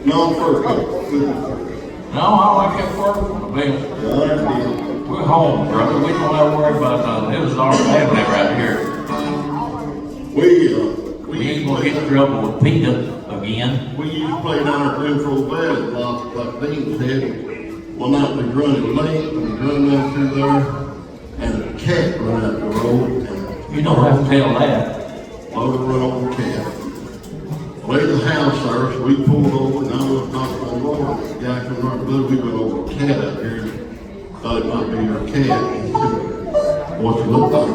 No, first. No, I like that first one the best. We're home, brother. We don't have to worry about nothing. This is our family right here. We ain't gonna get in trouble with PETA again. We used to play down at Renfro Valley, like Dean said. One night we running late, we run down through there, and a cat run out the road. And You don't have to tell that. Loader run over the cat. Way to the house there, so we pulled over, and I was knocking on the door. The guy come right blue, we went over a cat out here. Thought it might be your cat. He said, "What you look like?"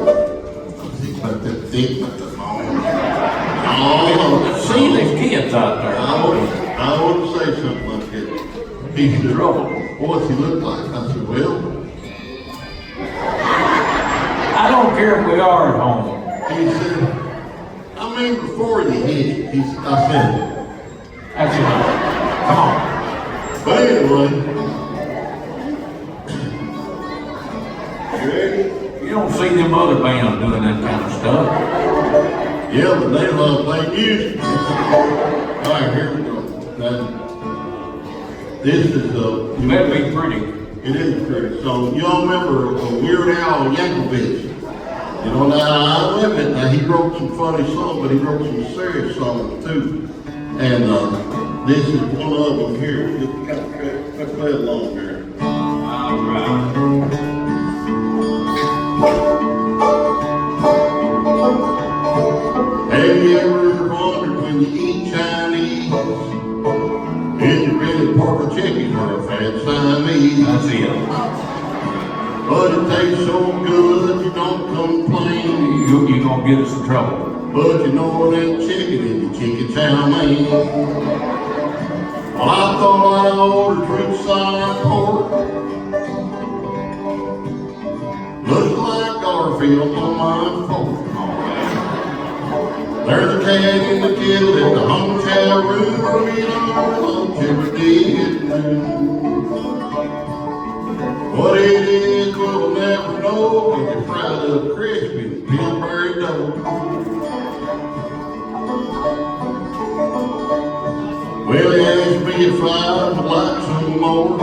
He like that thick, like that long. Oh, See, there's kids out there. I wouldn't say something like that. He's in trouble. What's he look like? I said, well, I don't care if we are at home. he said, I mean, before you hit it, I said, That's enough. Come on. but anyway, you ready? You don't see them other bands doing that kind of stuff. Yeah, but they love playing music. All right, here we go. Now, this is You better be pretty. it is pretty. So you all remember Weird Al Yankovic? You know, now I admit that he wrote some funny songs, but he wrote some serious songs too. And this is one of them here. Just kind of play along here. All right. Have you ever wondered when you eat Chinese? Is it really pork or chicken or a fat Siamese? That's it. But it tastes so good, you don't complain. You're gonna get us in trouble. But you know it ain't chicken in the chicken chow mein. Well, I thought I ordered fruit side pork. Looks like Garfield on my fork. There's a cat in the kennel in the hotel room where we don't ever did know. What it is, we'll never know, cause it's fried up crispy with Pillsbury dough. Well, he asked me if I'd like some more.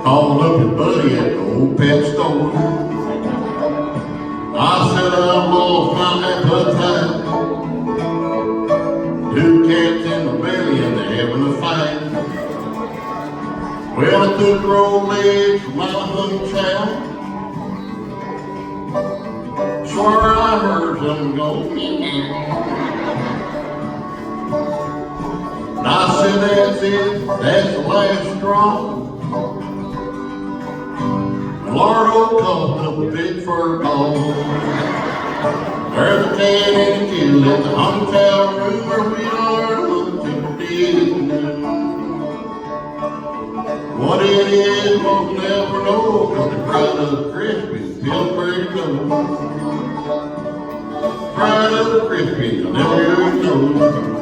Called up his buddy at the old pet store. I said I've lost my appetite. Two cats in the belly and they're having a fight. Well, I took rolled legs from my hung chow. Swear I heard something go meow. And I said that's it, that's the last straw. Lardo called up a big fur ball. There's a cat in the kennel in the hotel room where we are looking didn't know. What it is, we'll never know, cause it's fried up crispy, Pillsbury dough. Fried up crispy, you'll never know.